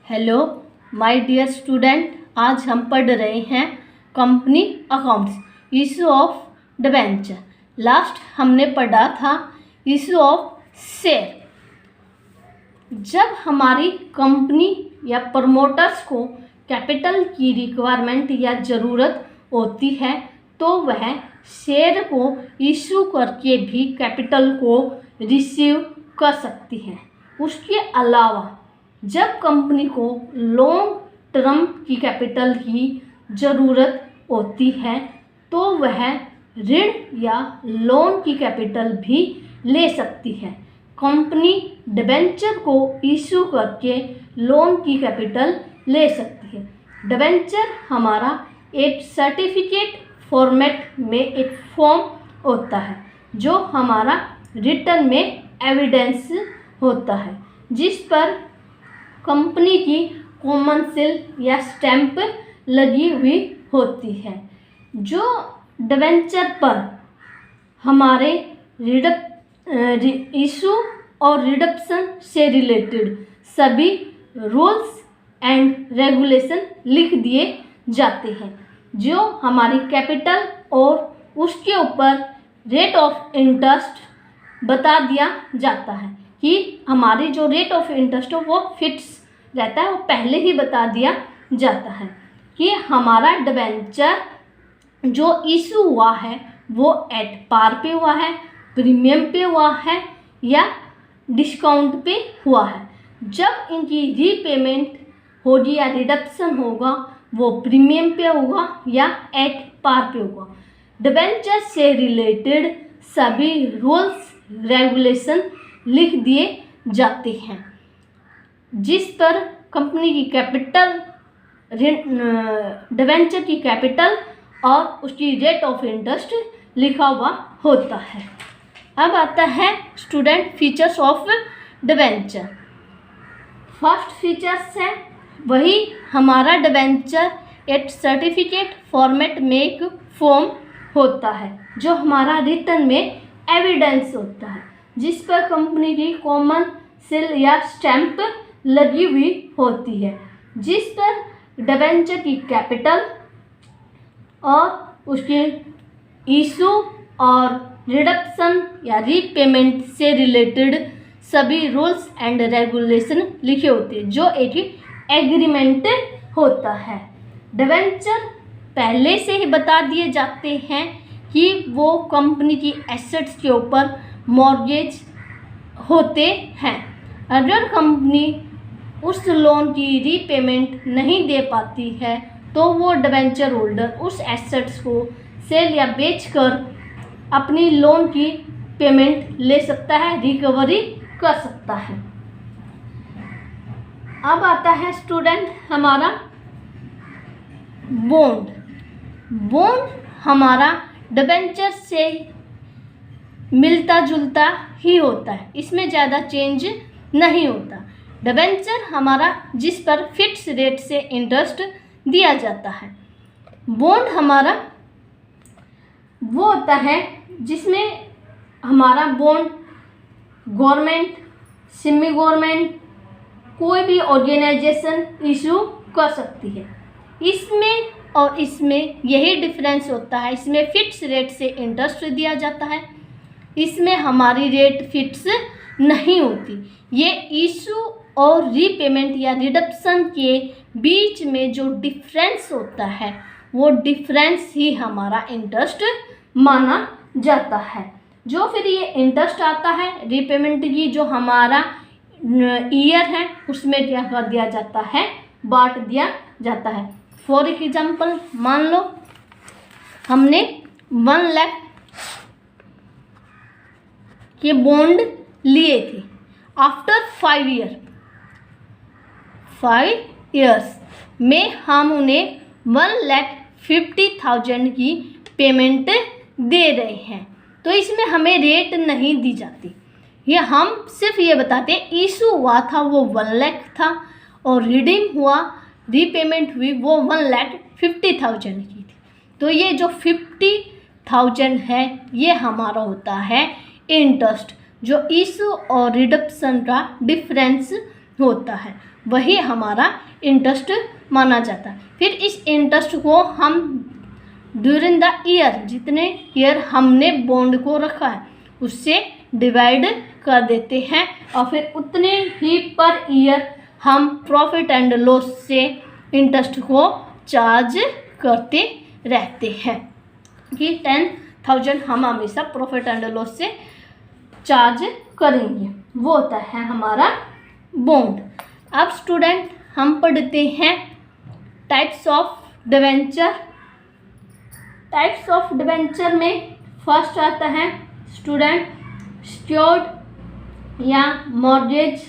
Hello my dear student, आज हम पढ़ रहे हैं company accounts, issue of debenture. Last हमने पढ़ा था इशू ऑफ शेयर। जब हमारी कंपनी या प्रमोटर्स को कैपिटल की रिक्वायरमेंट या ज़रूरत होती है तो वह शेयर को इशू करके भी कैपिटल को रिसीव कर सकती है। उसके अलावा जब कंपनी को लॉन्ग टर्म की कैपिटल की ज़रूरत होती है तो वह ऋण या लोन की कैपिटल भी ले सकती है। कंपनी डिबेंचर को इशू करके लोन की कैपिटल ले सकती है। डिबेंचर हमारा एक सर्टिफिकेट फॉर्मेट में एक फॉर्म होता है जो हमारा रिटर्न में एविडेंस होता है, जिस पर कंपनी की कॉमन सील या स्टैंप लगी हुई होती है। जो डिबेंचर पर हमारे इशू और रिडक्शन से रिलेटेड सभी रूल्स एंड रेगुलेशन लिख दिए जाते हैं, जो हमारी कैपिटल और उसके ऊपर रेट ऑफ इंटरेस्ट बता दिया जाता है कि हमारी जो रेट ऑफ इंटरेस्ट हो वो फिक्स रहता है, वो पहले ही बता दिया जाता है कि हमारा डिबेंचर जो इशू हुआ है वो एट पार पे हुआ है, प्रीमियम पे हुआ है या डिस्काउंट पे हुआ है। जब इनकी रीपेमेंट होगी या रिडक्शन होगा वो प्रीमियम पे होगा या एट पार पे होगा। डिबेंचर से रिलेटेड सभी रूल्स रेगुलेशन लिख दिए जाते हैं, जिस पर कंपनी की कैपिटल, डिबेंचर की कैपिटल और उसकी रेट ऑफ इंटरेस्ट लिखा हुआ होता है। अब आता है student features of debenture. First features है वही हमारा डिबेंचर एक सर्टिफिकेट फॉर्मेट में एक फॉर्म होता है जो हमारा रिटर्न में एविडेंस होता है, जिस पर कंपनी की कॉमन सील या स्टैंप लगी हुई होती है, जिस पर डिबेंचर की कैपिटल और उसके इशू और रिडक्शन या रीपेमेंट से रिलेटेड सभी रूल्स एंड रेगुलेशन लिखे होते हैं, जो एक एग्रीमेंट होता है। डिबेंचर पहले से ही बता दिए जाते हैं कि वो कंपनी की एसेट्स के ऊपर मॉर्गेज होते हैं। अगर कंपनी उस लोन की रीपेमेंट नहीं दे पाती है तो वो डिबेंचर होल्डर उस एसेट्स को सेल या बेचकर अपनी लोन की पेमेंट ले सकता है, रिकवरी कर सकता है। अब आता है स्टूडेंट हमारा बॉन्ड। बॉन्ड हमारा डिबेंचर से मिलता जुलता ही होता है, इसमें ज़्यादा चेंज नहीं होता। डिबेंचर हमारा जिस पर फिक्स रेट से इंटरेस्ट दिया जाता है। बॉन्ड हमारा वो होता है जिसमें हमारा बॉन्ड गवर्नमेंट, सेमी गवर्नमेंट, कोई भी ऑर्गेनाइजेशन इशू कर सकती है। इसमें और इसमें यही डिफरेंस होता है, इसमें फिक्स रेट से इंटरेस्ट दिया जाता है, इसमें हमारी रेट फिक्स नहीं होती। ये इशू और रीपेमेंट या रिडक्शन के बीच में जो डिफरेंस होता है वो डिफरेंस ही हमारा इंटरेस्ट माना जाता है। जो फिर ये इंटरेस्ट आता है रीपेमेंट की जो हमारा ईयर है उसमें क्या कर दिया जाता है, बांट दिया जाता है। फॉर एग्जाम्पल मान लो हमने 1 लाख के बॉन्ड लिए थे। आफ्टर 5 ईयर्स में हम उन्हें 1,50,000 की पेमेंट दे रहे हैं, तो इसमें हमें रेट नहीं दी जाती। ये हम सिर्फ ये बताते हैं इशू हुआ था वो 1 लाख था और रिडीम हुआ, रीपेमेंट हुई वो 1,50,000 की थी। तो ये जो 50,000 है ये हमारा होता है इंटरेस्ट, जो इशू और रिडक्शन का डिफरेंस होता है। वही हमारा इंटरेस्ट माना जाता है। फिर इस इंटरेस्ट को हम ड्यूरिंग द ईयर, जितने ईयर हमने बॉन्ड को रखा है उससे डिवाइड कर देते हैं और फिर उतने ही पर ईयर हम प्रॉफिट एंड लॉस से इंटरेस्ट को चार्ज करते रहते हैं कि 10,000 हम हमेशा प्रॉफिट एंड लॉस से चार्ज करेंगे। वो होता है हमारा बॉन्ड। अब स्टूडेंट हम पढ़ते हैं types of debenture. Types of debenture में फर्स्ट आता है स्टूडेंट सिक्योर्ड या मॉर्गेज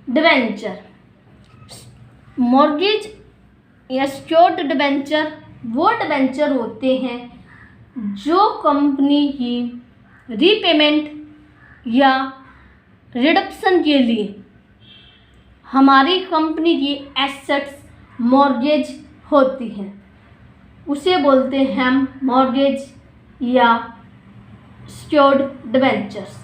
डिवेंचर। मॉर्गेज या सिक्योर्ड डिवेंचर वो डिवेंचर होते हैं जो कंपनी की रीपेमेंट या रिडक्शन के लिए हमारी कंपनी की एसेट्स मॉर्गेज होती हैं, उसे बोलते हैं हम मॉर्गेज या सिक्योर्ड डिवेंचर्स।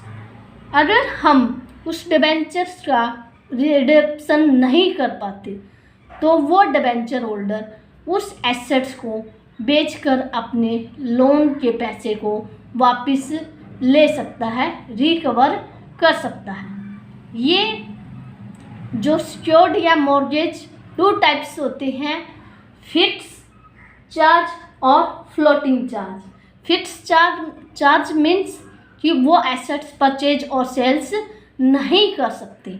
अगर हम उस डिवेंचर्स का रिडक्शन नहीं कर पाते तो वो डिवेंचर होल्डर उस एसेट्स को बेचकर अपने लोन के पैसे को वापस ले सकता है, रिकवर कर सकता है। ये जो सिक्योर्ड या मॉर्गेज 2 टाइप्स होते हैं, फिक्स चार्ज और floating charge. Fix charge means कि वो एसेट्स परचेज और सेल्स नहीं कर सकते।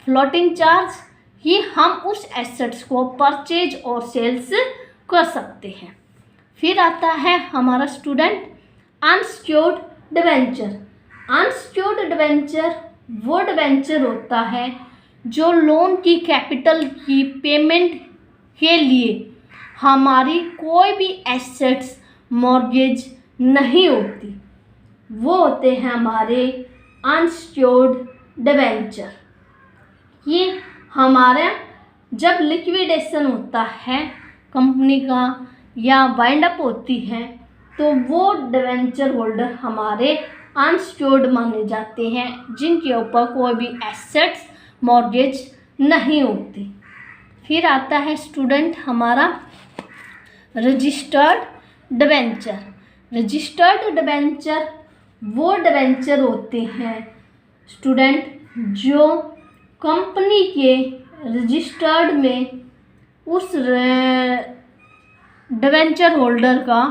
फ्लोटिंग चार्ज कि हम उस एसेट्स को परचेज और सेल्स कर सकते हैं। फिर आता है हमारा student unsecured debenture. Unsecured debenture वो डिवेंचर होता है जो लोन की कैपिटल की पेमेंट के लिए हमारी कोई भी एसेट्स मॉर्गेज नहीं होती, वो होते हैं हमारे अनसिक्योर्ड डिवेंचर। ये हमारा जब लिक्विडेशन होता है कंपनी का या वाइंड अप होती है तो वो डिवेंचर होल्डर हमारे अनसिक्योर्ड माने जाते हैं, जिनके ऊपर कोई भी एसेट्स मॉर्गेज नहीं होती। फिर आता है स्टूडेंट हमारा रजिस्टर्ड डिवेंचर। रजिस्टर्ड डिवेंचर वो डिवेंचर होते हैं स्टूडेंट जो कंपनी के रजिस्टर्ड में उस डिवेंचर होल्डर का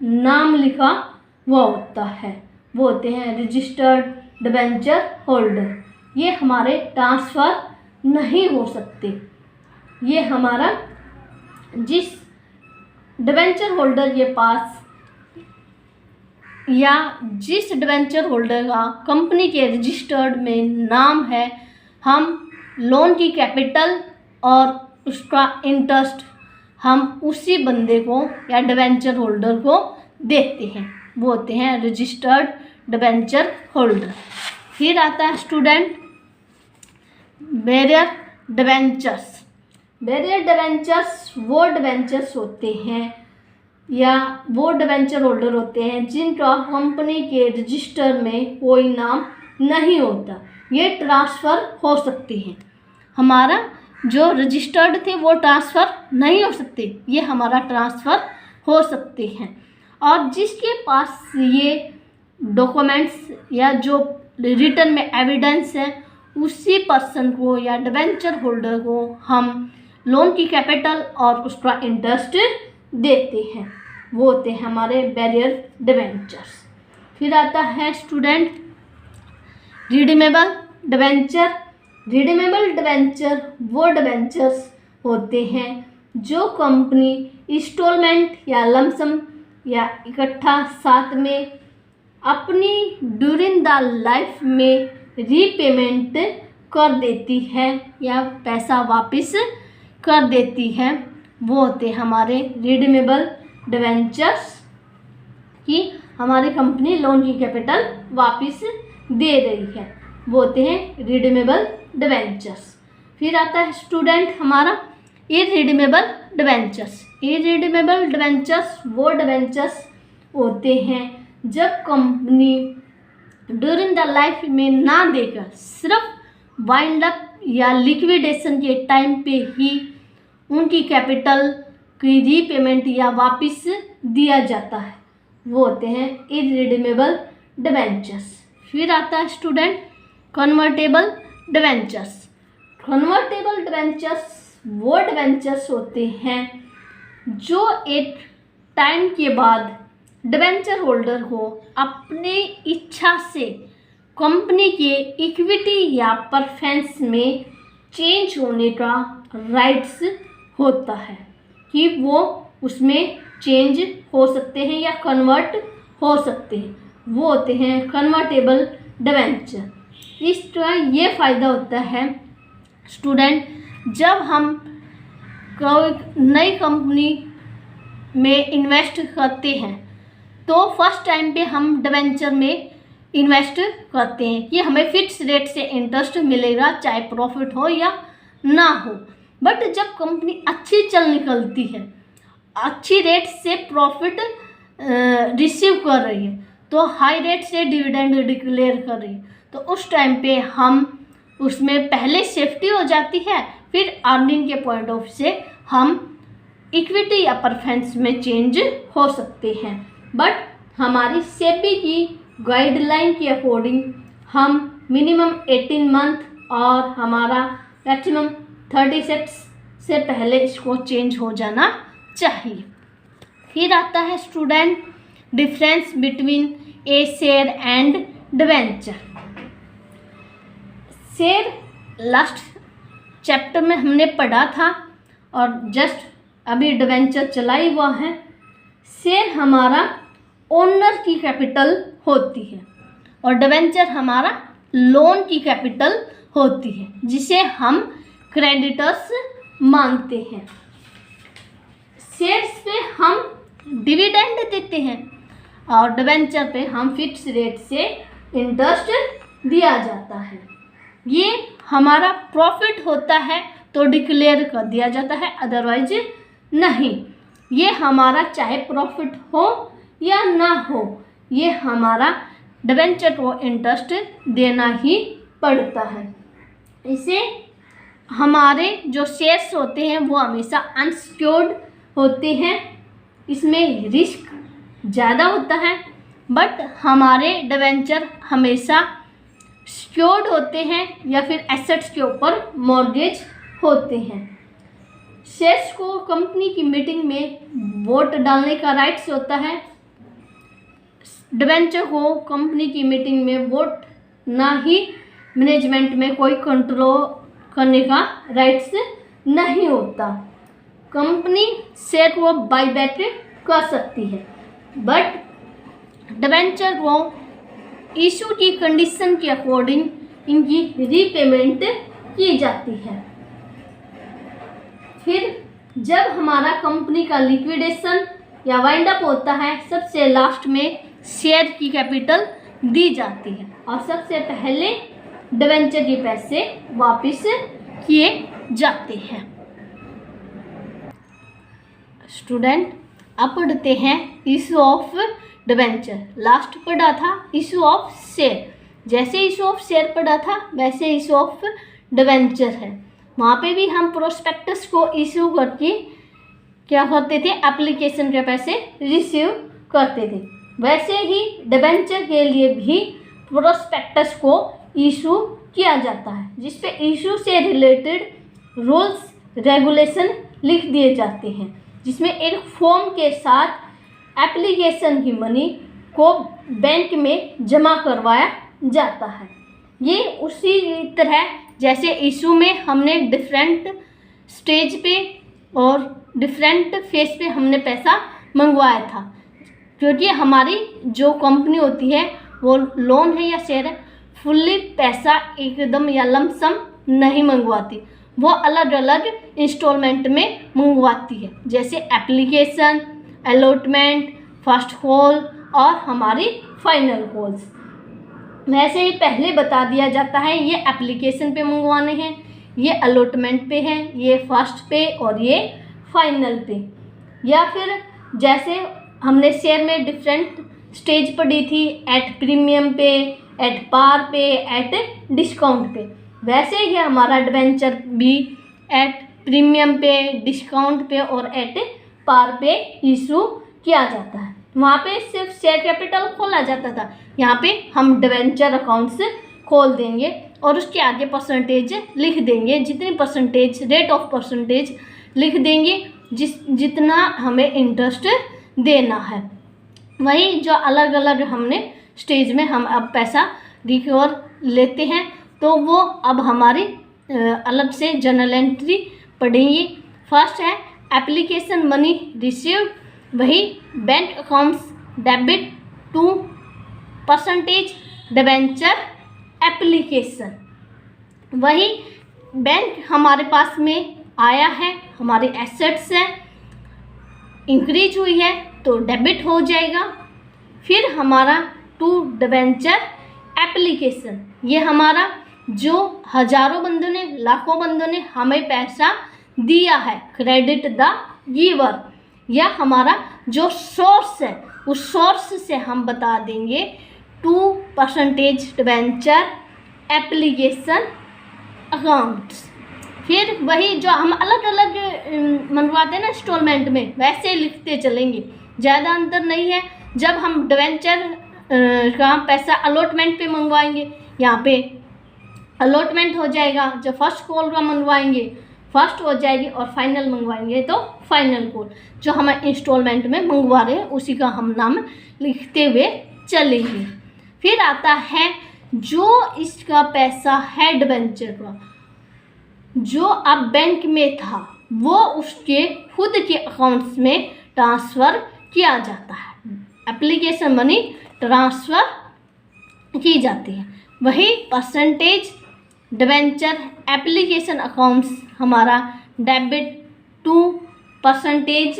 नाम लिखा हुआ होता है, वो होते हैं रजिस्टर्ड डिवेंचर होल्डर। ये हमारे ट्रांसफ़र नहीं हो सकते। ये हमारा जिस डिवेंचर होल्डर के पास या जिस डिवेंचर होल्डर का कंपनी के रजिस्टर्ड में नाम है, हम लोन की कैपिटल और उसका इंटरेस्ट हम उसी बंदे को या डिवेंचर होल्डर को देते हैं, वो होते हैं रजिस्टर्ड डिवेंचर होल्डर। फिर आता है student barrier debentures. Barrier debentures वो डिवेंचर्स होते हैं या वो डिवेंचर होल्डर होते हैं जिनका कंपनी के रजिस्टर में कोई नाम नहीं होता। ये ट्रांसफ़र हो सकते हैं। हमारा जो रजिस्टर्ड थे वो ट्रांसफ़र नहीं हो सकते, ये हमारा ट्रांसफ़र हो सकते हैं। और जिसके पास ये डॉक्यूमेंट्स या जो रिटर्न में एविडेंस है उसी पर्सन को या डिवेंचर होल्डर को हम लोन की कैपिटल और उसका इंटरेस्ट देते हैं, वो होते हैं हमारे बैरियर डिवेंचर्स। फिर आता है student redeemable debenture. Redeemable debenture वो डिवेंचर्स होते हैं जो कंपनी इंस्टॉलमेंट या लमसम या इकट्ठा साथ में अपनी ड्यूरिंग द लाइफ में रीपेमेंट कर देती है या पैसा वापस कर देती है, वो होते हैं हमारे रिडीमेबल डिवेंचर्स कि हमारी कंपनी लोन की कैपिटल वापस दे रही है, वो होते हैं रिडीमेबल डिवेंचर्स। फिर आता है स्टूडेंट हमारा इररिडीमेबल डिवेंचर्स। इररिडीमेबल डिवेंचर्स वो डिवेंचर्स होते हैं जब कंपनी ड्यूरिंग द लाइफ में ना देकर सिर्फ वाइंड अप या लिक्विडेशन के टाइम पे ही उनकी कैपिटल की रीपेमेंट या वापस दिया जाता है, वो होते हैं इररिडीमेबल डिबेंचर्स। फिर आता है student convertible debentures. Convertible debentures वो डिबेंचर्स होते हैं जो एक टाइम के बाद डिबेंचर होल्डर को अपने इच्छा से कंपनी के इक्विटी या परफेंस में चेंज होने का राइट्स होता है कि वो उसमें चेंज हो सकते हैं या कन्वर्ट हो सकते हैं, वो होते हैं कन्वर्टेबल डिबेंचर। इसका ये फ़ायदा होता है स्टूडेंट, जब हम कोई नई कंपनी में इन्वेस्ट करते हैं तो फर्स्ट टाइम पे हम डिबेंचर में इन्वेस्ट करते हैं कि हमें फिक्स रेट से इंटरेस्ट मिलेगा, चाहे प्रॉफिट हो या ना हो। बट जब कंपनी अच्छी चल निकलती है, अच्छी रेट से प्रॉफिट रिसीव कर रही है, तो हाई रेट से डिविडेंड डिक्लेयर कर रही है, तो उस टाइम पे हम उसमें पहले सेफ्टी हो जाती है, फिर अर्निंग के पॉइंट ऑफ से हम इक्विटी या परफेंस में चेंज हो सकते हैं। बट हमारी सेबी की गाइडलाइन के अकॉर्डिंग हम मिनिमम 18 मंथ और हमारा मैक्सिमम 36 से पहले इसको चेंज हो जाना चाहिए। फिर आता है student difference between A share and debenture. Share last chapter में हमने पढ़ा था और जस्ट अभी डिबेंचर चला ही हुआ है। शेयर हमारा ओनर की कैपिटल होती है और डिबेंचर हमारा लोन की कैपिटल होती है, जिसे हम क्रेडिटर्स मानते हैं। शेयर्स पे हम डिविडेंड देते हैं और डिबेंचर पे हम फिक्स रेट से इंटरेस्ट दिया जाता है। ये हमारा प्रॉफिट होता है तो डिक्लेयर कर दिया जाता है, अदरवाइज नहीं। ये हमारा चाहे प्रॉफिट हो या ना हो, ये हमारा डिबेंचर को इंटरेस्ट देना ही पड़ता है। इसे हमारे जो शेयर्स होते हैं वो हमेशा अनसिक्योर्ड होते हैं, इसमें रिस्क ज़्यादा होता है, बट हमारे डिबेंचर हमेशा सिक्योर्ड होते हैं या फिर एसेट्स के ऊपर मॉर्गेज होते हैं। शेयर्स को कंपनी की मीटिंग में वोट डालने का राइट्स होता है, डिबेंचर को कंपनी की मीटिंग में वोट ना ही मैनेजमेंट में कोई कंट्रोल करने का राइट्स नहीं होता। कंपनी शेयर को बाईबैक कर सकती है, बट डिबेंचर को इशू की कंडीशन के अकॉर्डिंग इनकी रीपेमेंट की जाती है। फिर जब हमारा कंपनी का लिक्विडेशन या वाइंड अप होता है, सबसे लास्ट में शेयर की कैपिटल दी जाती है और सबसे पहले डिबेंचर के पैसे वापस किए जाते हैं। स्टूडेंट अब पढ़ते हैं इशू ऑफ डिबेंचर। लास्ट पढ़ा था इशू ऑफ शेयर, जैसे इशू ऑफ शेयर पढ़ा था वैसे इशू ऑफ डिबेंचर है। वहाँ पे भी हम प्रोस्पेक्टस को इशू करके क्या करते थे, एप्लीकेशन के पैसे रिसीव करते थे। वैसे ही डिबेंचर के लिए भी प्रोस्पेक्टस को इशू किया जाता है, जिस पे इशू से रिलेटेड रूल्स रेगुलेशन लिख दिए जाते हैं, जिसमें एक फॉर्म के साथ एप्लीकेशन की मनी को बैंक में जमा करवाया जाता है। ये उसी तरह जैसे इशू में हमने डिफरेंट स्टेज पे और डिफरेंट फेस पे हमने पैसा मंगवाया था, क्योंकि हमारी जो कंपनी होती है वो लोन है या शेयर है, फुल्ली पैसा एकदम या लमसम नहीं मंगवाती, वो अलग अलग इंस्टॉलमेंट में मंगवाती है, जैसे एप्लीकेशन, अलॉटमेंट, फर्स्ट कॉल और हमारी फाइनल कॉल्स। वैसे ही पहले बता दिया जाता है ये एप्लीकेशन पे मंगवाने हैं, ये अलॉटमेंट पे हैं, ये फर्स्ट पे और ये फाइनल पे। या फिर जैसे हमने शेयर में डिफरेंट स्टेज पढ़ी थी, एट प्रीमियम पे, एट पार पे, एट डिस्काउंट पे। वैसे ही हमारा डिबेंचर भी एट प्रीमियम पे, डिस्काउंट पे और एट पार पे इशू किया जाता है। वहाँ पे सिर्फ शेयर कैपिटल खोला जाता था, यहाँ पे हम डिबेंचर अकाउंट्स खोल देंगे और उसके आगे परसेंटेज लिख देंगे, जितनी परसेंटेज, रेट ऑफ परसेंटेज लिख देंगे जितना हमें इंटरेस्ट देना है। वही जो अलग अलग हमने स्टेज में हम अब पैसा रिकवर लेते हैं, तो वो अब हमारी अलग से जर्नल एंट्री पढ़ेंगे। फर्स्ट है एप्लीकेशन मनी रिसीव्ड, वही bank accounts debit to percentage debenture application. वही बैंक हमारे पास में आया है, हमारे एसेट्स है, इंक्रीज हुई है तो डेबिट हो जाएगा। फिर हमारा टू डिबेंचर एप्लीकेशन, ये हमारा जो हजारों बंदों ने, लाखों बंदों ने हमें पैसा दिया है, क्रेडिट द गिवर, या हमारा जो सोर्स है उस सोर्स से हम बता देंगे to percentage debenture application accounts. फिर वही जो हम अलग अलग मंगवाते हैं ना इंस्टॉलमेंट में, वैसे लिखते चलेंगे, ज़्यादा अंतर नहीं है। जब हम डिबेंचर का पैसा अलॉटमेंट पे मंगवाएंगे, यहाँ पे अलॉटमेंट हो जाएगा। जब फर्स्ट कॉल का मंगवाएंगे फर्स्ट हो जाएगी, और फाइनल मंगवाएंगे तो फाइनल कॉल। जो हम इंस्टॉलमेंट में मंगवा रहे हैं उसी का हम नाम लिखते हुए चलेंगे। फिर आता है जो इसका पैसा है डिबेंचर का, जो अब बैंक में था, वो उसके खुद के अकाउंट्स में ट्रांसफ़र किया जाता है, एप्लीकेशन मनी ट्रांसफ़र की जाती है। वही परसेंटेज डिबेंचर एप्लीकेशन अकाउंट्स हमारा debit to percentage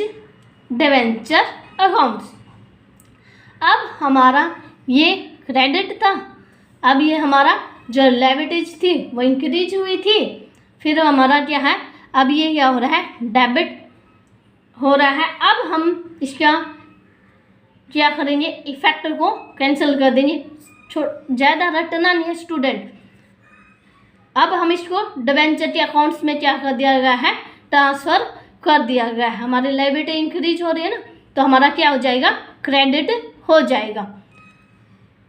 debenture accounts. अब हमारा ये क्रेडिट था, अब ये हमारा जो लायबिलिटीज थी वो इंक्रीज हुई थी। फिर हमारा क्या है, अब ये क्या हो रहा है, डेबिट हो रहा है। अब हम इसका क्या करेंगे, इफेक्ट को कैंसिल कर देंगे, ज़्यादा रटना नहीं है स्टूडेंट। अब हम इसको डिबेंचर के अकाउंट्स में क्या कर दिया गया है, ट्रांसफ़र कर दिया गया है। हमारी लायबिलिटी इंक्रीज हो रही है ना, तो हमारा क्या हो जाएगा, क्रेडिट हो जाएगा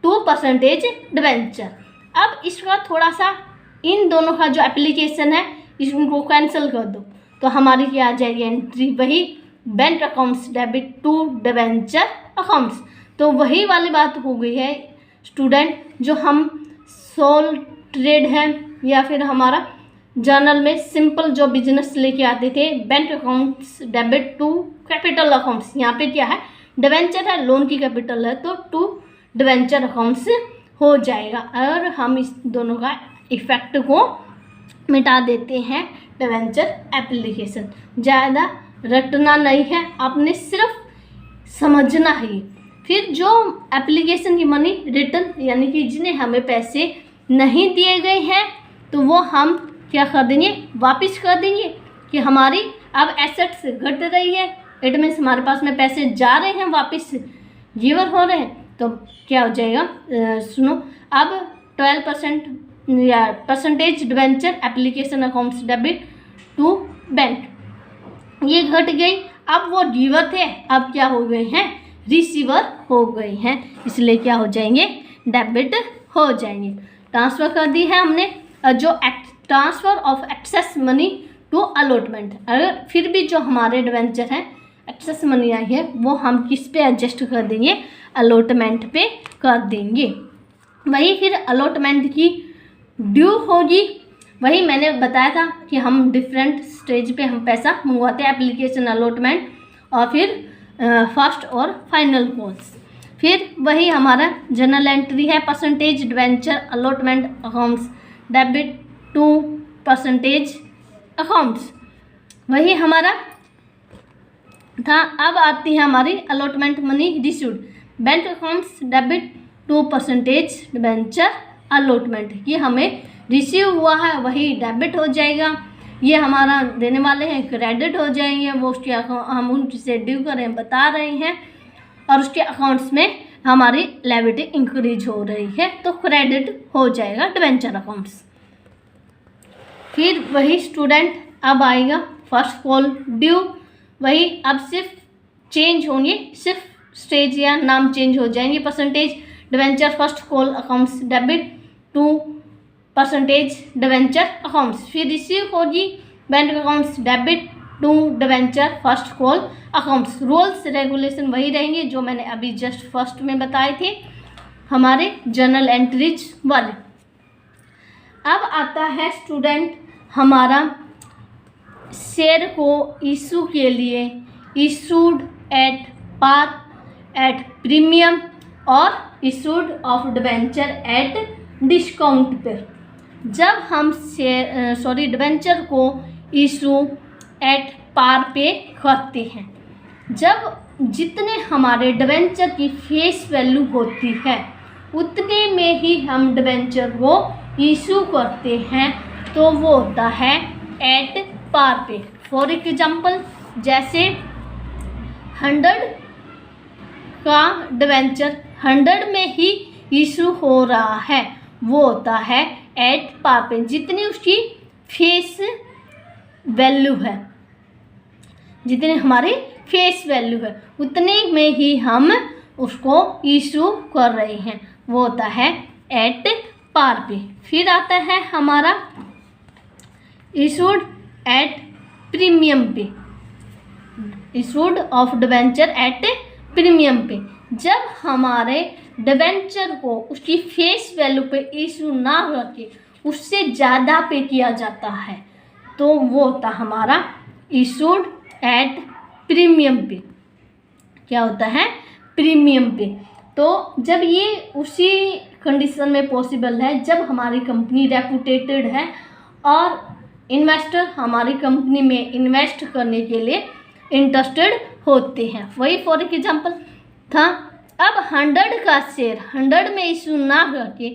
टू परसेंटेज डिबेंचर। अब इसका थोड़ा सा इन दोनों का जो एप्लीकेशन है इसको कैंसिल कर दो, तो हमारी क्या आ जाएगी एंट्री, वही bank accounts debit to debenture accounts. तो वही वाली बात हो गई है स्टूडेंट, जो हम सोल ट्रेड है या फिर हमारा जर्नल में सिंपल जो बिजनेस लेके आते थे, bank accounts debit to capital accounts, यहाँ पे क्या है, डिबेंचर है, लोन की कैपिटल है, तो टू डिबेंचर अकाउंट्स हो जाएगा। और हम इस दोनों का इफेक्ट को मिटा देते हैं डिबेंचर एप्लीकेशन। ज़्यादा रटना नहीं है, आपने सिर्फ समझना है। फिर जो एप्लीकेशन की मनी रिटर्न, यानी कि जिन्हें हमें पैसे नहीं दिए गए हैं, तो वो हम क्या कर देंगे, वापस कर देंगे। कि हमारी अब एसेट्स घट रही है, इट मीन्स हमारे पास में पैसे जा रहे हैं, वापस गिवर हो रहे हैं, तो क्या हो जाएगा, सुनो, अब 12% या percentage debenture application accounts debit to bank, ये घट गई। अब वो गिवर थे, अब क्या हो गए हैं, रिसीवर हो गए हैं, इसलिए क्या हो जाएंगे, डेबिट हो जाएंगे। ट्रांसफ़र कर दी है हमने, जो transfer of excess money to allotment. अगर फिर भी जो हमारे डिबेंचर हैं एक्सेस मनी आई है, वो हम किस पे एडजस्ट कर देंगे, अलॉटमेंट पे कर देंगे। वही फिर अलॉटमेंट की ड्यू होगी, वही मैंने बताया था कि हम डिफरेंट स्टेज पे हम पैसा मंगवाते हैं, एप्लीकेशन, अलॉटमेंट और फिर फर्स्ट और फाइनल कॉल्स। फिर वही हमारा जर्नल एंट्री है, percentage debenture allotment accounts debit to percentage accounts, वही हमारा था। अब आती है हमारी allotment money received, bank accounts debit to percentage debenture allotment, ये हमें रिसीव हुआ है, वही डेबिट हो जाएगा। ये हमारा देने वाले हैं, क्रेडिट हो जाएंगे, वो उसके हम उनसे ड्यू करें बता रहे हैं, और उसके अकाउंट्स में हमारी लायबिलिटी इंक्रीज हो रही है, तो क्रेडिट हो जाएगा डिबेंचर अकाउंट्स। फिर वही स्टूडेंट अब आएगा फर्स्ट कॉल ड्यू, वही अब सिर्फ चेंज होंगे, सिर्फ स्टेज या नाम चेंज हो जाएंगे। Percentage debenture first call accounts debit to percentage debenture accounts. फिर रिसीव होगी bank accounts debit to debenture first call accounts. Rules regulation वही रहेंगे जो मैंने अभी जस्ट फर्स्ट में बताए थे हमारे जर्नल एंट्रीज वाले। अब आता है स्टूडेंट हमारा शेयर को इशू के लिए issued at par, at premium और issued of debenture at discount पर। जब हम डिवेंचर को इशू एट पार पे करते हैं, जब जितने हमारे डिवेंचर की फेस वैल्यू होती है उतने में ही हम डिवेंचर को इशू करते हैं, तो वो होता है एट पार पे। फॉर एग्जाम्पल जैसे 100 का डिवेंचर 100 में ही इशू हो रहा है, वो होता है एट पार पे। जितनी उसकी फेस वैल्यू है, जितने हमारी फेस वैल्यू है उतने में ही हम उसको इशू कर रहे हैं, वो होता है एट पार पे। फिर आता है हमारा इशूड एट प्रीमियम पे, issued of debenture at premium पे। जब हमारे डिवेंचर को उसकी फेस वैल्यू पे इशू ना करके उससे ज़्यादा पे किया जाता है, तो वो होता हमारा इशूड एट प्रीमियम पे। क्या होता है? प्रीमियम पे। तो जब ये उसी कंडीशन में पॉसिबल है जब हमारी कंपनी रेपुटेटेड है और इन्वेस्टर हमारी कंपनी में इन्वेस्ट करने के लिए इंटरेस्टेड होते हैं। वही फॉर एग्जांपल था। अब 100 का शेयर 100 में इशू ना करके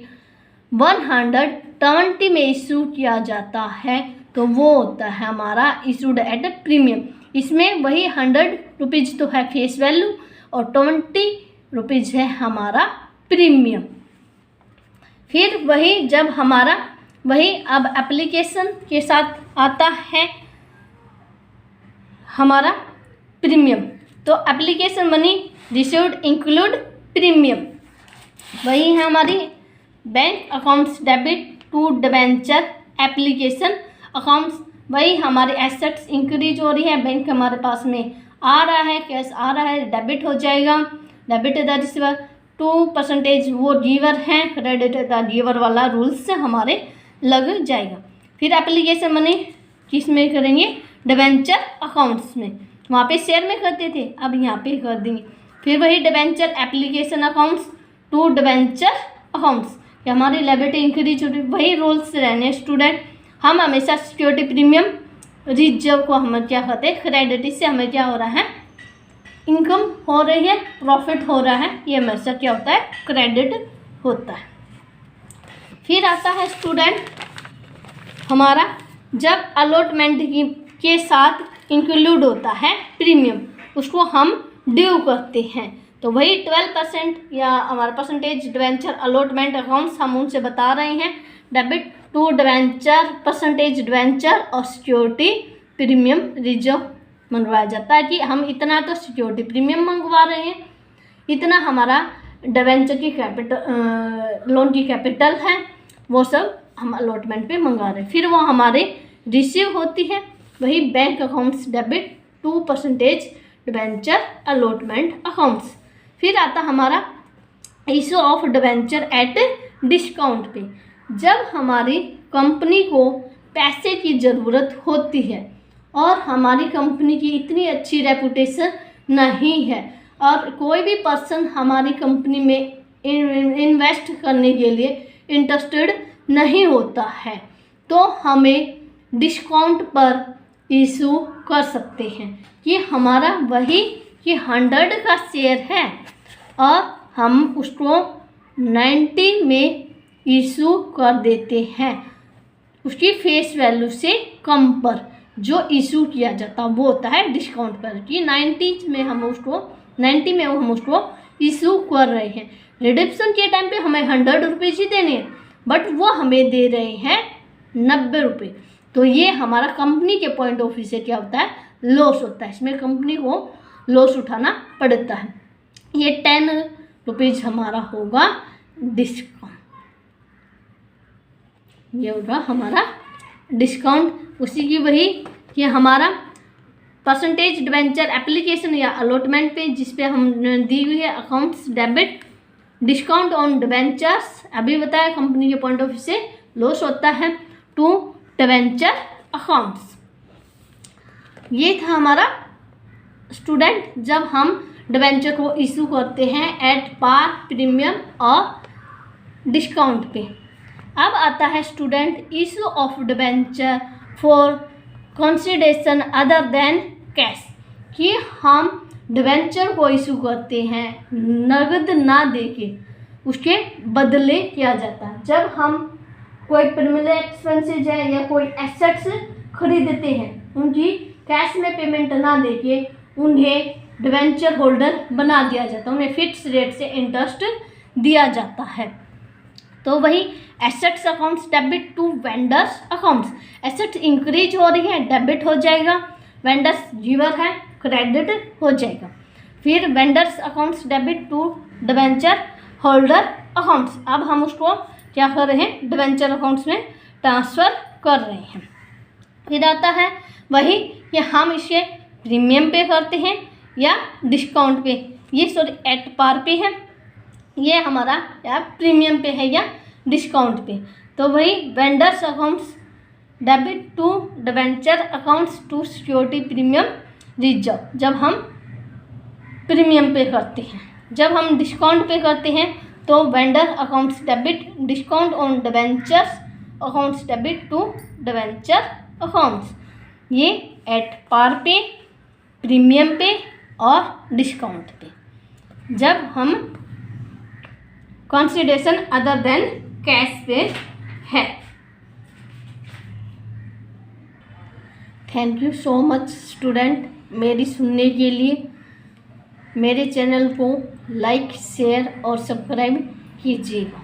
120 में इशू किया जाता है, तो वो होता है हमारा इशूड एट प्रीमियम। इसमें वही 100 रुपीज़ तो है फेस वैल्यू और 20 रुपीज़ है हमारा प्रीमियम। फिर वही जब हमारा वही अब एप्लीकेशन के साथ आता है हमारा प्रीमियम, तो application money received include premium. वही है हमारी bank accounts debit to debenture application accounts. वही हमारे एसेट्स इंक्रीज हो रही है, बैंक हमारे पास में आ रहा है, कैश आ रहा है, डेबिट हो जाएगा। डेबिट द रिसीवर 2% वो गिवर हैं, क्रेडिट द गिवर वाला रूल्स हमारे लग जाएगा। फिर एप्लीकेशन मनी किस में करेंगे? डिवेंचर अकाउंट्स में। वहाँ पे शेयर में करते थे, अब यहाँ पे कर देंगे। फिर वही debenture application accounts to debenture accounts कि हमारी लायबिलिटी इंक्रीज हो रही, वही रूल्स रहने स्टूडेंट। हम हमेशा सिक्योरिटी प्रीमियम रिजर्व को हम क्या कहते हैं? क्रेडिट। इससे हमें क्या हो रहा है? इनकम हो रही है, प्रॉफिट हो रहा है, ये हमेशा क्या होता है? क्रेडिट होता है। फिर आता है स्टूडेंट हमारा जब अलॉटमेंट के साथ इंक्लूड होता है प्रीमियम, उसको हम ड्यू करते हैं। तो वही 12% या हमारा परसेंटेज डिवेंचर अलॉटमेंट अकाउंट्स हम उनसे बता रहे हैं। Debit to debenture percentage debenture और सिक्योरिटी प्रीमियम रिजर्व मंगवाया जाता है कि हम इतना तो सिक्योरिटी प्रीमियम मंगवा रहे हैं, इतना हमारा डिवेंचर की कैपिटल लोन की कैपिटल है, वो सब हम अलॉटमेंट पे मंगवा रहे हैं। फिर वो हमारे रिसीव होती है वही bank accounts debit to percentage debenture allotment accounts. फिर आता हमारा issue of debenture at discount पे। जब हमारी कंपनी को पैसे की ज़रूरत होती है और हमारी कंपनी की इतनी अच्छी रेपुटेशन नहीं है और कोई भी पर्सन हमारी कंपनी में इन्वेस्ट करने के लिए इंटरेस्टेड नहीं होता है, तो हमें डिस्काउंट पर इशू कर सकते हैं कि हमारा वही कि 100 का शेयर है और हम उसको 90 में इशू कर देते हैं उसकी फेस वैल्यू से कम पर। जो इशू किया जाता वो होता है डिस्काउंट पर कि 90 में हम उसको इशू कर रहे हैं। रिडम्पशन के टाइम पे हमें 100 रुपीज़ ही देने हैं, बट वो हमें दे रहे हैं 90 रुपये। तो ये हमारा कंपनी के पॉइंट ऑफ व्यू से क्या होता है, लॉस होता है। इसमें कंपनी को लॉस उठाना पड़ता है। ये 10 रुपीज़ हमारा होगा डिस्काउंट, ये होगा हमारा डिस्काउंट। उसी की वही कि हमारा परसेंटेज डिबेंचर एप्लीकेशन या अलॉटमेंट पे जिस पे हम दी हुई है accounts debit discount on debentures, अभी बताया कंपनी के पॉइंट ऑफ व्यू से लॉस होता है टू डिबेंचर अकाउंट्स। ये था हमारा स्टूडेंट जब हम डिबेंचर को इशू करते हैं एट पार, प्रीमियम और डिस्काउंट पे। अब आता है student issue of debenture for consideration other than cash, कि हम डिबेंचर को इशू करते हैं नगद ना देके, उसके बदले किया जाता है। जब हम कोई प्रीमियम एक्सपेंसेस है या कोई एसेट्स खरीदते हैं, उनकी कैश में पेमेंट ना देके उन्हें डिबेंचर होल्डर बना दिया जाता है, उन्हें फिक्स रेट से इंटरेस्ट दिया जाता है। तो वही assets accounts debit to vendors accounts, assets increase हो रही है डेबिट हो जाएगा, वेंडर्स गिवर है क्रेडिट हो जाएगा। फिर vendors accounts debit to debenture holder accounts, अब हम उसको क्या कर रहे हैं, डिबेंचर अकाउंट्स में ट्रांसफ़र कर रहे हैं। फिर आता है वही कि हम इसे प्रीमियम पे करते हैं या डिस्काउंट पे, ये सॉरी एट पार पे है, ये हमारा या प्रीमियम पे है या डिस्काउंट पे। तो वही vendors accounts debit to debenture accounts to security premium reserve, जब हम प्रीमियम पे करते हैं। जब हम डिस्काउंट पे करते हैं तो vendor accounts debit discount on debentures accounts debit to debenture accounts, ये एट पार पे, प्रीमियम पे और डिस्काउंट पे। जब हम कंसिडरेशन अदर देन कैश पे है। Thank you so much student मेरी सुनने के लिए। मेरे चैनल को लाइक शेयर और सब्सक्राइब कीजिएगा।